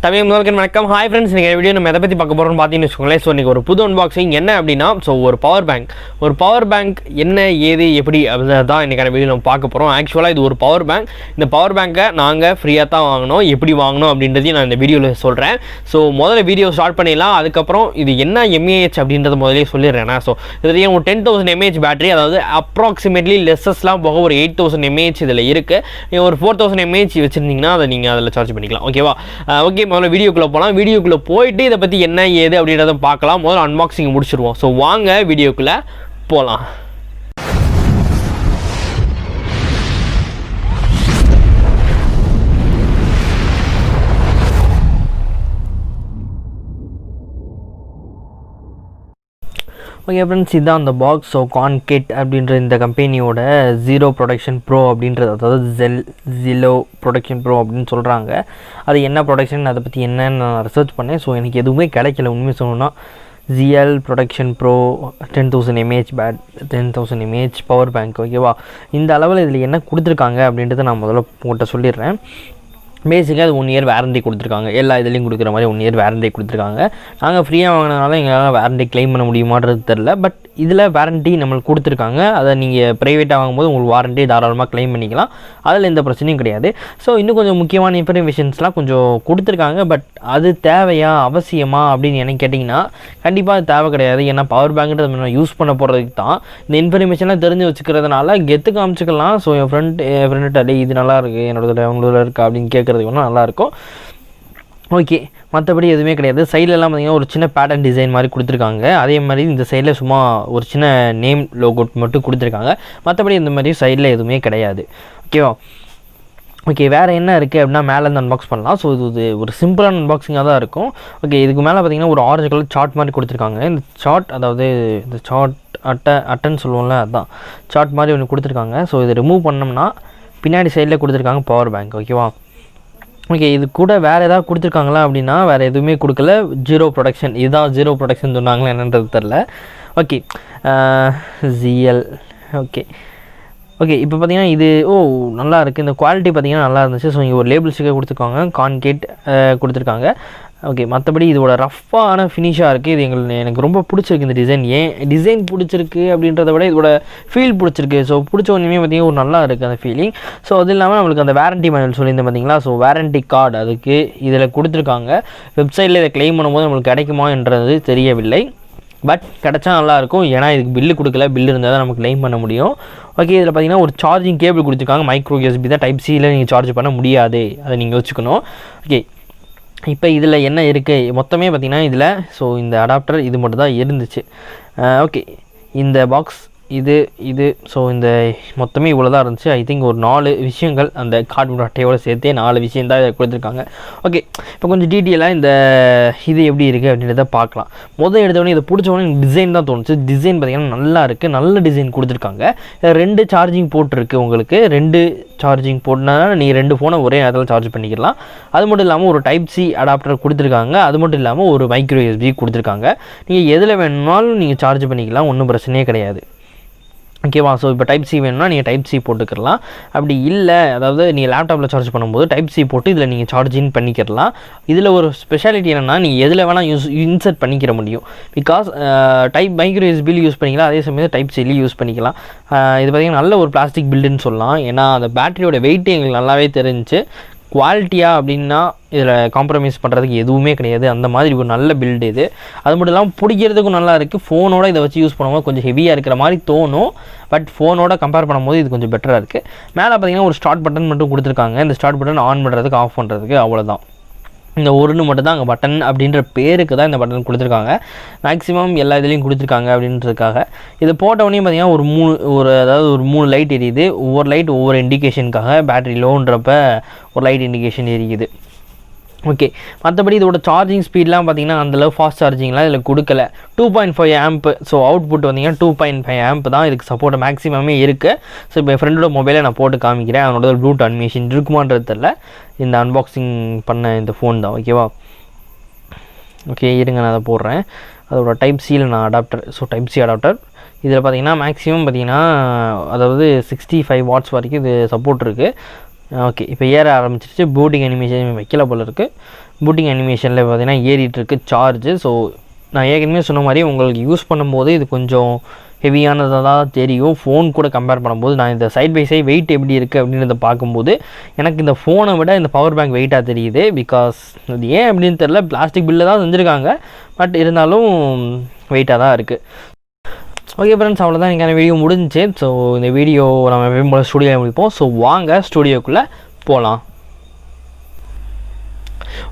தமிழ் முதல்வன் வணக்கம். Hi friends, நீங்கள் video நம்ம எதை பற்றி பார்க்க போகிறோம்னு பார்த்தீங்கன்னு வச்சுக்கோங்களேன். ஸோ இன்றைக்கி ஒரு புது அன்பாக்சிங் என்ன அப்படின்னா, ஒரு பவர் பேங்க் என்ன ஏது எப்படி அப்படின்றத தான் இன்றைக்கான வீடியோ நம்ம பார்க்க போகிறோம். ஆக்சுவலாக இது ஒரு பவர் பேங்க். இந்த பவர் பேங்க்கை நாங்கள் ஃப்ரீயாக தான் வாங்கினோம். எப்படி வாங்கினோம் அப்படின்றதையும் நான் இந்த வீடியோவில் சொல்கிறேன். ஸோ முதல்ல வீடியோ ஸ்டார்ட் பண்ணிடலாம். அதுக்கப்புறம் இது என்ன எம்ஏஹெச் அப்படின்றத முதலே சொல்லிடுறேன். ஸோ இதுலேயும் ஒரு 10,000 mAh பேட்டரி, அதாவது அப்ராக்சிமேட்லி லெஸ்ஸஸ்லாம் போக ஒரு 8,000 mAh இதில் இருக்குது. நீங்கள் ஒரு 4,000 mAh வச்சுருந்தீங்கன்னா அதை நீங்கள் அதில் சார்ஜ் பண்ணிக்கலாம். ஓகேவா? ஓகே, முதல்ல வீடியோக்குள்ளே போகலாம். வீடியோக்குள்ளே போயிட்டு இதை பற்றி என்ன ஏது அப்படின்றத பார்க்கலாம். முதல்ல அன்பாக்சிங் முடிச்சிடுவோம். ஸோ வாங்க வீடியோக்குள்ளே போகலாம். ஓகே ஃப்ரெண்ட்ஸ், இதுதான் அந்த பாக்ஸ். ஸோ கான்கெட் அப்படின்ற இந்த கம்பெனியோட ஜீரோ ப்ரொடக்ஷன் ப்ரோ அப்படின்றது, அதாவது ஜீலோ ப்ரொடக்ஷன் ப்ரோ அப்படின்னு சொல்கிறாங்க. அது என்ன ப்ரொடக்ஷன், அதை பற்றி என்னன்னு நான் ரிசர்ச் பண்ணேன். ஸோ எனக்கு எதுவுமே கிடைக்கல உண்மையை சொல்லணும்னா. GL production bro 10,000 mAh power bank. ஓகேவா? இந்த அளவில் இதில் என்ன கொடுத்துருக்காங்க அப்படின்றத நான் முதல்ல உங்கள்கிட்ட சொல்லிடுறேன். பேசிக்காக அது 1 year வாரண்டி கொடுத்துருக்காங்க. எல்லா இதுலேயும் கொடுக்குற மாதிரி 1 year வாரண்டி கொடுத்துருக்காங்க. நாங்கள் ஃப்ரீயாக வாங்கினதுனால எங்களால் வாரண்டி கிளைம் பண்ண முடியுமான்றது தெரில. பட் இதில் வாரண்டி நம்மளுக்கு கொடுத்துருக்காங்க. அதை நீங்கள் ப்ரைவேட்டாக வாங்கும்போது உங்களுக்கு வாரண்டி தாராளமாக கிளைம் பண்ணிக்கலாம். அதில் எந்த பிரச்சனையும் கிடையாது. ஸோ இன்னும் கொஞ்சம் முக்கியமான இன்ஃபர்மேஷன்ஸ்லாம் கொஞ்சம் கொடுத்துருக்காங்க. பட் அது தேவையா, அவசியமா அப்படின்னு எனக்கு கேட்டிங்கன்னா கண்டிப்பாக அது தேவை கிடையாது. ஏன்னா பவர் பேங்க்ன்றது நம்ம யூஸ் பண்ண போகிறதுக்கு தான். இந்த இன்ஃபர்மேஷன்லாம் தெரிஞ்சு வச்சுக்கிறதுனால கெத்து காமிச்சிக்கலாம். ஸோ என் ஃப்ரெண்ட்டு இது நல்லா இருக்குது, என்னோட அவங்களோட இருக்கா அப்படின்னு கேட்குறதுக்கு ஒன்றும் நல்லாயிருக்கும். ஓகே, மற்றபடி எதுவுமே கிடையாது. சைட்லலாம் பார்த்திங்கன்னா ஒரு சின்ன பேட்டர்ன் டிசைன் மாதிரி கொடுத்துருக்காங்க. அதே மாதிரி இந்த சைடில் சும்மா ஒரு சின்ன நேம் லோகோ மட்டும் கொடுத்துருக்காங்க. மற்றபடி இந்த மாதிரி சைடில் எதுவுமே கிடையாது. ஓகேவா? ஓகே, வேறு என்ன இருக்குது அப்படின்னா மேலேருந்து அன்பாக்ஸ் பண்ணலாம். ஸோ இது ஒரு சிம்பிளான அன்பாக்சிங்காக தான் இருக்கும். ஓகே, இதுக்கு மேலே பார்த்திங்கன்னா ஒரு ஆரஞ்சு கலர் சார்ட் மாதிரி கொடுத்துருக்காங்க. இந்த சார்ட், அதாவது இந்த சார்ட் அட்டைன்னு சொல்லுவோம்ல, அதுதான் சார்ட் மாதிரி ஒன்று கொடுத்துருக்காங்க. ஸோ இதை ரிமூவ் பண்ணோம்னா பின்னாடி சைடில் கொடுத்துருக்காங்க பவர் பேங்க். ஓகேவா? ஓகே, இது கூட வேறு ஏதாவது கொடுத்துருக்காங்களா அப்படின்னா வேறு எதுவுமே கொடுக்கல. ஜீரோ ப்ரொடக்ஷன், இதுதான் ஜீரோ ப்ரொடக்ஷன் சொன்னாங்களா என்னன்றது தெரில. Okay, GL. ஓகே இப்போ பார்த்தீங்கன்னா இது நல்லா இருக்குது. இந்த குவாலிட்டி பார்த்தீங்கன்னா நல்லா இருந்துச்சு. ஸோ இங்கே ஒரு லேபிள் ஸ்டிக்கர் கொடுத்துருக்காங்க, கான்கெட் கொடுத்துருக்காங்க. ஓகே, மற்றபடி இதோட ரஃப்பான ஃபினிஷாக இருக்குது. இது எனக்கு ரொம்ப பிடிச்சிருக்கு இந்த டிசைன். ஏன் டிசைன் பிடிச்சிருக்கு அப்படின்றத விட இதோட ஃபீல் பிடிச்சிருக்கு. ஸோ பிடிச்ச ஒன்றுமே பார்த்திங்கன்னா ஒரு நல்லா இருக்குது அந்த ஃபீலிங். ஸோ அது இல்லாமல் நம்மளுக்கு அந்த வாரண்டி மேனுவல் சொல்லியிருந்தேன் பார்த்தீங்களா. ஸோ வாரண்டி கார்டு அதுக்கு இதில் கொடுத்துருக்காங்க. வெப்சைட்டில் இதை கிளைம் பண்ணும்போது நம்மளுக்கு கிடைக்குமான்றது தெரியவில்லை. பட் கிடச்சா நல்லாயிருக்கும். ஏன்னா இதுக்கு பில்லு கொடுக்கல. பில்லு இருந்தால் தான் நமக்கு கிளைம் பண்ண முடியும். ஓகே, இதில் பார்த்தீங்கன்னா ஒரு சார்ஜிங் கேபிள் கொடுத்துருக்காங்க. மைக்ரோ USB தான், டைப் சியில் நீங்கள் சார்ஜ் பண்ண முடியாது. அதை நீங்கள் வச்சுக்கணும். ஓகே, இப்போ இதில் என்ன இருக்குது மொத்தமே பார்த்திங்கன்னா இதில் இந்த அடாப்டர் இது மட்டும் தான் இருந்துச்சு. ஓகே, இந்த பாக்ஸ் இது ஸோ இந்த மொத்தமே இவ்வளோ தான் இருந்துச்சு. ஐ திங்க் ஒரு 4 விஷயங்கள் அந்த கார்ட்போர்ட் அட்டையோடு சேர்த்தே 4 விஷயம் தான் கொடுத்துருக்காங்க. ஓகே, இப்போ கொஞ்சம் டீட்டெயிலாக இது எப்படி இருக்குது அப்படின்றத பார்க்கலாம். எடுத்தவொடனே இதை பிடிச்சவொடனே டிசைன் தான் தோணுச்சு. டிசைன் பார்த்திங்கன்னா நல்லா இருக்குது, நல்ல டிசைன் கொடுத்துருக்காங்க. 2 சார்ஜிங் போர்ட் இருக்குது. உங்களுக்கு 2 சார்ஜிங் போர்ட்னா நீங்கள் 2 ஃபோனை ஒரே நேரத்தில் சார்ஜ் பண்ணிக்கலாம். அது மட்டும் இல்லாமல் ஒரு டைப் சி அடாப்டர் கொடுத்துருக்காங்க. அது மட்டும் இல்லாமல் ஒரு மைக்ரோ USB கொடுத்துருக்காங்க. நீங்கள் எதில் வேணும்னாலும் நீங்கள் சார்ஜ் பண்ணிக்கலாம், ஒன்றும் பிரச்சனையே கிடையாது. ஓகேவா? ஸோ இப்போ டைப் சி வேணும்னா நீங்கள் டைப் சி போட்டுக்கலாம். அப்படி இல்லை, அதாவது நீங்கள் லேப்டாப்பில் சார்ஜ் பண்ணும்போது டைப் சி போட்டு இதில் நீங்கள் சார்ஜிங் பண்ணிக்கிறலாம். இதில் ஒரு ஸ்பெஷாலிட்டி என்னென்னா நீங்கள் எதில் வேணால் இன்சர்ட் பண்ணிக்கிற முடியும். பிகாஸ் மைக்ரோ USBயில் யூஸ் பண்ணிக்கலாம், அதே சமயம் டைப் சிலையும் யூஸ் பண்ணிக்கலாம். இது பார்த்திங்கன்னா நல்ல ஒரு பிளாஸ்டிக் பில்டுன்னு சொல்லலாம். ஏன்னா அந்த பேட்டரியோட வெயிட்டு எங்களுக்கு நல்லாவே தெரிஞ்சிச்சு. குவாலிட்டியாக அப்படின்னா இதில் காம்ப்ரமைஸ் பண்ணுறதுக்கு எதுவுமே கிடையாது. அந்த மாதிரி ஒரு நல்ல பில்டு இது. அது மட்டும் இல்லாமல் பிடிக்கிறதுக்கும் நல்லா இருக்குது. ஃபோனோட இதை வச்சு யூஸ் பண்ணும்போது கொஞ்சம் ஹெவியாக இருக்கிற மாதிரி தோணும். பட் ஃபோனோட கம்பேர் பண்ணும்போது இது கொஞ்சம் பெட்டராக இருக்குது. மேலே பார்த்திங்கன்னா ஒரு ஸ்டார்ட் பட்டன் மட்டும் கொடுத்துருக்காங்க. இந்த ஸ்டார்ட் பட்டன் ஆன் பண்ணுறதுக்கு, ஆஃப் பண்ணுறதுக்கு, அவ்வளோதான். இந்த ஒன்று மட்டும் தான் அங்கே பட்டன் அப்படின்ற பேருக்கு தான் இந்த பட்டன் கொடுத்துருக்காங்க. மேக்ஸிமம் எல்லா இதுலேயும் கொடுத்துருக்காங்க அப்படின்றதுக்காக. இது போட்டவொடனே பார்த்திங்கன்னா அதாவது ஒரு 3 லைட் எரியுது. ஒவ்வொரு லைட் ஒவ்வொரு இண்டிகேஷனுக்காக. பேட்டரி லோன்றப்ப ஒரு லைட் இண்டிகேஷன் எரியுது. ஓகே, மற்றபடி இதோட சார்ஜிங் ஸ்பீட்லாம் பார்த்திங்கன்னா அந்தளவு ஃபாஸ்ட் சார்ஜிங்லாம் இதில் கொடுக்கல. 2.5 amp. ஸோ அவுட்புட் வந்திங்கன்னா 2.5 amp தான் இதுக்கு சப்போர்ட் மேக்ஸிமமே இருக்குது. ஸோ இப்போ என் ஃப்ரெண்டோட மொபைலை நான் போட்டு காமிக்கிறேன். அவனோட ப்ளூடூத் அனிமேஷன் இருக்குமான்றது தெரில. இந்த அன்பாக்சிங் பண்ண இந்த ஃபோன் தான். ஓகேவா? ஓகே, இருங்க நான் அதை போடுறேன். அதோட டைப் சியில் நான் adapter. So type C adapter இதில் பார்த்திங்கன்னா மேக்ஸிமம் பார்த்திங்கன்னா அதாவது 65 watts வரைக்கும் இது சப்போர்ட் இருக்குது. ஓகே, இப்போ ஏற ஆரம்பிச்சிருச்சு. பூட்டிங் அனிமேஷன் வைக்கல போல இருக்குது. பூட்டிங் அனிமேஷனில் பார்த்தீங்கன்னா ஏறிட்டுருக்கு சார்ஜு. ஸோ நான் ஏற்கனவே சொன்ன மாதிரி உங்களுக்கு யூஸ் பண்ணும்போது இது கொஞ்சம் ஹெவியானதாக தான் தெரியும். ஃபோன் கூட கம்பேர் பண்ணும்போது நான் இந்த சைட் பை சைட் வெயிட் எப்படி இருக்குது அப்படின்றத பார்க்கும்போது எனக்கு இந்த ஃபோனை விட இந்த பவர் பேங்க் வெயிட்டாக தெரியுது. பிகாஸ் அது ஏன் அப்படின்னு தெரில, பிளாஸ்டிக் பில்லில் தான் செஞ்சுருக்காங்க, பட் இருந்தாலும் வெயிட்டாக தான் இருக்குது. ஓகே ஃப்ரெண்ட்ஸ், அவ்வளோதான் எனக்கான வீடியோ முடிஞ்சிச்சு. ஸோ இந்த வீடியோ நம்ம எப்பயும் போல் ஸ்டூடியோவில் முடிப்போம். ஸோ வாங்க ஸ்டூடியோக்குள்ளே போகலாம்.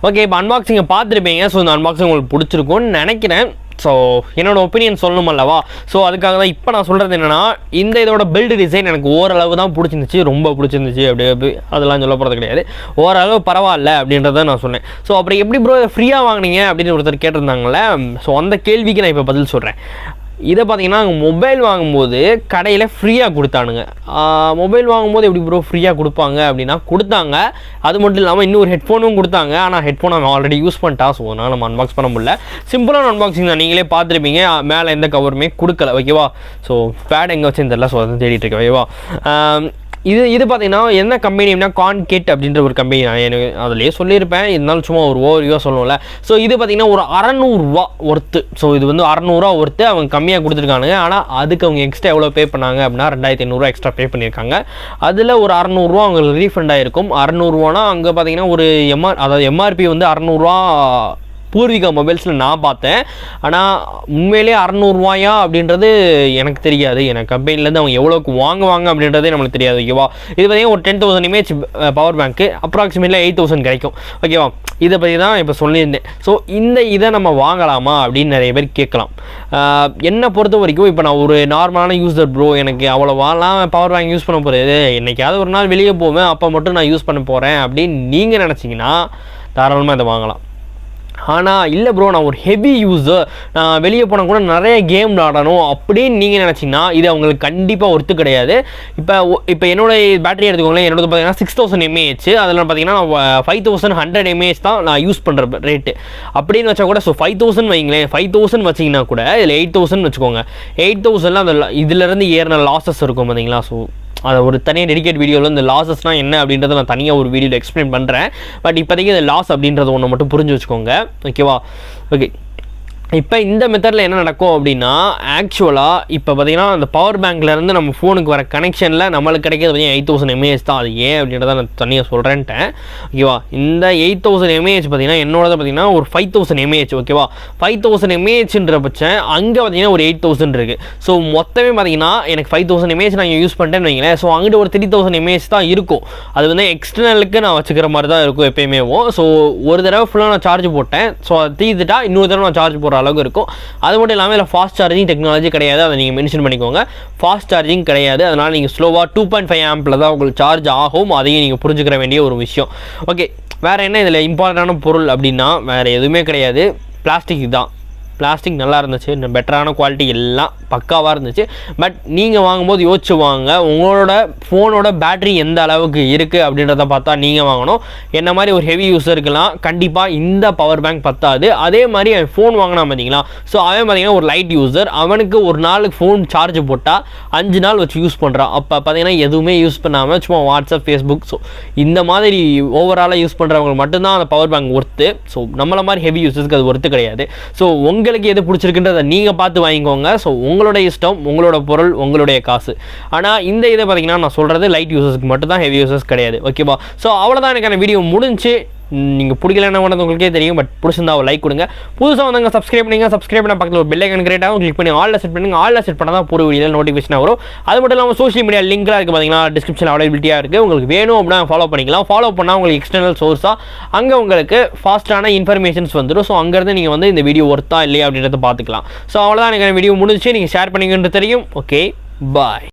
ஓகே, இப்போ அன்பாக்சிங்கை பார்த்துருப்பீங்க. ஸோ இந்த அன்பாக்சிங் உங்களுக்கு பிடிச்சிருக்கும்னு நினைக்கிறேன். ஸோ என்னோடய ஒப்பீனியன் சொல்லணும் அல்லவா? ஸோ அதுக்காக தான் இப்போ நான் சொல்கிறது என்னென்னா, இந்த இதோட பில்டு டிசைன் எனக்கு ஓரளவு தான் பிடிச்சிருந்துச்சு, ரொம்ப பிடிச்சிருந்துச்சு. அப்படி அதெல்லாம் சொல்ல போகிறது கிடையாது. ஓரளவு பரவாயில்ல அப்படின்றத நான் சொன்னேன். ஸோ அப்புறம் எப்படி ப்ரோ ஃப்ரீயாக வாங்கினீங்க அப்படின்னு ஒருத்தர் கேட்டிருந்தாங்களே. ஸோ அந்த கேள்விக்கு நான் இப்போ பதில் சொல்கிறேன். இதை பார்த்தீங்கன்னா மொபைல் வாங்கும்போது கடையில் ஃப்ரீயாக கொடுத்தானுங்க. மொபைல் வாங்கும்போது எப்படி ப்ரோ ஃப்ரீயாக கொடுப்பாங்க அப்படின்னா கொடுத்தாங்க. அது மட்டும் இல்லாமல் இன்னொரு ஹெட்ஃபோனும் கொடுத்தாங்க. ஆனால் ஹெட்ஃபோன் அவன் ஆல்ரெடி யூஸ் பண்ணிட்டா. ஸோ அதனால் நம்ம அன்பாக்ஸ் பண்ண முடியல. சிம்பிளான அன்பாக்சிங் தான், நீங்களே பார்த்துருப்பீங்க. மேலே எந்த கவருமே கொடுக்கல, ஓகேவா? ஸோ பேட் எங்கே வச்சுன்னு தெரியல. ஸோ அதை தேடிட்டு இருக்கேன், ஓகேவா? இது பார்த்தீங்கன்னா என்ன கம்பெனி அப்படின்னா கான்கெட் அப்படின்ற ஒரு கம்பெனி. நான் எனக்கு அதிலேயே சொல்லியிருப்பேன், இருந்தாலும் சும்மா ஒரு ஓவர்வியூவாக சொல்லணும்ல. ஸோ இது பார்த்தீங்கன்னா ஒரு 600 ஒர்த்து. ஸோ இது வந்து 600 ஒர்த்து. அவங்க கம்மியாக கொடுத்துருக்கானுங்க. ஆனால் அதுக்கு அவங்க எக்ஸ்ட்ரா எவ்வளோ பே பண்ணாங்க அப்படின்னா 2500 எக்ஸ்ட்ரா பே பண்ணியிருக்காங்க. அதில் ஒரு 600 அவங்களுக்கு ரீஃபண்ட் ஆகிருக்கும். 600 அங்கே பார்த்தீங்கன்னா ஒரு அதாவது எம்ஆர்பி வந்து 600 பூர்விகா மொபைல்ஸில் நான் பார்த்தேன். ஆனால் உண்மையிலே 600 அப்படின்றது எனக்கு தெரியாது. எனக்கு கம்பெனிலேருந்து அவங்க எவ்வளோக்கு வாங்குவாங்க அப்படின்றதே நம்மளுக்கு தெரியாது, ஓகேவா? இது பார்த்தீங்கன்னா ஒரு 10,000 mAh பவர் பேங்க்கு அப்ராக்சிமேட்லி 8,000 கிடைக்கும், ஓகேவா? இதை பற்றி தான் இப்போ சொல்லியிருந்தேன். ஸோ இதை நம்ம வாங்கலாமா அப்படின்னு நிறைய பேர் கேட்கலாம். என்னை பொறுத்த வரைக்கும் இப்போ நான் ஒரு நார்மலான யூஸர் ப்ரோ, எனக்கு அவ்வளோவாலாம் பவர் பேங்க் யூஸ் பண்ண போகிறது, என்றைக்காவது ஒரு நாள் வெளியே போவேன், அப்போ மட்டும் நான் யூஸ் பண்ண போகிறேன் அப்படின்னு நீங்கள் நினச்சிங்கன்னா தாராளமாக இதை வாங்கலாம். ஆனால் இல்லை ப்ரோ, நான் ஒரு ஹெவி யூஸர், நான் வெளியே போனால் கூட நிறைய கேம் விளாடணும் அப்படின்னு நீங்கள் நினச்சிங்கன்னா இது அவங்களுக்கு கண்டிப்பாக ஒர்த்து கிடையாது. இப்போ என்னோடய பேட்டரி எடுத்துக்கோங்களேன். என்னோட பார்த்தீங்கன்னா 6000 mAh. அதில் பார்த்தீங்கன்னா 5100 mAh தான் நான் யூஸ் பண்ணுற ரேட்டு. அப்படின்னு வச்சா கூட, ஸோ 5000 வைங்களேன், 5000 வச்சிங்கன்னா கூட இதில் 8000 வச்சுக்கோங்க. 8000 அந்த இதிலேருந்து ஏறின லாஸஸ் இருக்கும் பார்த்தீங்களா? ஸோ அதை ஒரு தனியாக டெடிகேட் வீடியோவில் இந்த லாஸஸ்னால் என்ன அப்படின்றத நான் தனியாக ஒரு வீடியோவில் எக்ஸ்பிளைன் பண்ணுறேன். பட் இப்போதைக்கு இந்த லாஸ் அப்படின்றத ஒன்று மட்டும் புரிஞ்சு வச்சுக்கோங்க, ஓகேவா? ஓகே, இப்போ இந்த மெத்தடில் என்ன நடக்கும் அப்படின்னா, ஆக்சுவலாக இப்போ பார்த்தீங்கன்னா அந்த பவர் பேங்க்லேருந்து நம்ம ஃபோனுக்கு வர கனெக்ஷனில் நம்மளுக்கு கிடைக்கிறது பார்த்தீங்கன்னா 8000 mAh தான். அது ஏன் அப்படின்றத நான் தனியாக சொல்கிறேன்ட்டேன், ஓகேவா? இந்த 8000 mAh பார்த்தீங்கன்னா என்னோடது பார்த்தீங்கன்னா ஒரு 5000 mAh, ஓகேவா? 5000 mAhன்ற பட்சம் அங்கே பார்த்தீங்கன்னா ஒரு 8000 இருக்குது. ஸோ மொத்தமே பார்த்தீங்கன்னா எனக்கு 5000 mAh நான் யூஸ் பண்ணிட்டேன்னு வைங்களேன். ஸோ அங்கிட்ட ஒரு 3000 mAh தான் இருக்கும். அது வந்து எக்ஸ்டர்னலுக்கு நான் வச்சுக்கிற மாதிரி தான் இருக்கும் எப்பயுமே. ஸோ ஒரு தடவை ஃபுல்லாக நான் சார்ஜ் போட்டேன், ஸோ அது தீர்த்துட்டா இன்னொரு தடவை நான் சார்ஜ் போடுற அளவுக்கு இருக்கும். அது மட்டும் இல்லாமல் இதில் ஃபாஸ்ட் சார்ஜிங் டெக்னாலஜி கிடையாது, அதை நீங்கள் மென்ஷன் பண்ணிக்கோங்க. ஃபாஸ்ட் சார்ஜிங் கிடையாது, அதனால் நீங்கள் ஸ்லோவாக 2.5 ஆம்பில் தான் உங்களுக்கு சார்ஜ் ஆகும். அதையும் நீங்கள் புரிஞ்சுக்கிற வேண்டிய ஒரு விஷயம். ஓகே, வேறு என்ன இதில் இம்பார்ட்டண்டான பொருள் அப்படின்னா வேறு எதுவுமே கிடையாது. பிளாஸ்டிக் தான். பிளாஸ்டிக் நல்லா இருந்துச்சு, பெட்டரான குவாலிட்டி எல்லாம் பக்காவாக இருந்துச்சு. பட் நீங்கள் வாங்கும்போது யோசிச்சு வாங்க, உங்களோட ஃபோனோட பேட்டரி எந்த அளவுக்கு இருக்குது அப்படின்றத பார்த்தா நீங்கள் வாங்கணும். என்ன மாதிரி ஒரு ஹெவி யூஸருக்குலாம் கண்டிப்பாக இந்த பவர் பேங்க் பத்தாது. அதே மாதிரி ஃபோன் வாங்கினா பார்த்தீங்களா, ஸோ அவன் பார்த்தீங்கன்னா ஒரு லைட் யூஸர், அவனுக்கு ஒரு நாளுக்கு ஃபோன் சார்ஜ் போட்டால் 5 நாள் வச்சு யூஸ் பண்ணுறான். அப்போ பார்த்தீங்கன்னா எதுவுமே யூஸ் பண்ணாமல் சும்மா வாட்ஸ்அப், ஃபேஸ்புக், ஸோ இந்த மாதிரி ஓவராலாக யூஸ் பண்ணுறவங்க மட்டும்தான் அந்த பவர் பேங்க் ஒர்த்து. ஸோ நம்மள மாதிரி ஹெவி யூஸர்ஸ்க்கு அது ஒர்த்து கிடையாது. ஸோ உங்களுக்கு எது பிடிச்சிருக்குன்றதை நீங்கள் பார்த்து வாங்கிக்கோங்க. ஸோ உங்களோட இஷ்டம், உங்களோட பொருள், உங்களுடைய காசு. ஆனால் இந்த இதை பார்த்தீங்கன்னா நான் சொல்கிறது லைட் யூசர்ஸ்க்கு மட்டும் தான், ஹெவி யூசர்ஸ் கிடையாது, ஓகேவா? ஸோ அவ்வளோதான் எனக்கான வீடியோ முடிஞ்சு. நீங்கள் பிடிக்கலன்னா ஒன்று உங்களுக்கே தெரியும், பட் பிடிச்சிருந்தா ஒரு லைக் கொடுங்க. புதுசாக வந்தாங்க சப்ஸ்கிரைப் பண்ணிங்க. சப்ஸ்கிரைப் பண்ண பக்கத்தில் ஒரு பெல் ஐக்கான் கிரியேட்டாகவும் கிளிக் பண்ணி ஆல்ல செட் பண்ணுங்க. ஆல்ல செட் பண்ணால் தான் பூர்வ வீடியோவில் நோட்டிஃபிகேஷன் வரும். அது மட்டும் இல்லாமல் சோஷியல் மீடியா லிங்க்லாம் இருக்குது பார்த்தீங்கன்னா, டிஸ்கிரிப்ஷனில் அவைலபிலிட்டியாக இருக்குது. உங்களுக்கு வேணும் அப்படின்னா ஃபாலோ பண்ணிக்கலாம். ஃபாலோ பண்ணால் உங்களுக்கு எக்ஸ்டர்னல் சோர்ஸாக அங்கே உங்களுக்கு ஃபாஸ்ட்டான இன்ஃபர்மேஷன்ஸ் வந்துடும். ஸோ அங்கேருந்து நீங்கள் வந்து இந்த வீடியோ ஒர்த்தா இல்லையா அப்படின்றத பார்த்துக்கலாம். ஸோ அவ்வளோதான் எனக்கான வீடியோ முடிஞ்சு. நீங்கள் ஷேர் பண்ணிங்கன்னு தெரியும். ஓகே, பாய்.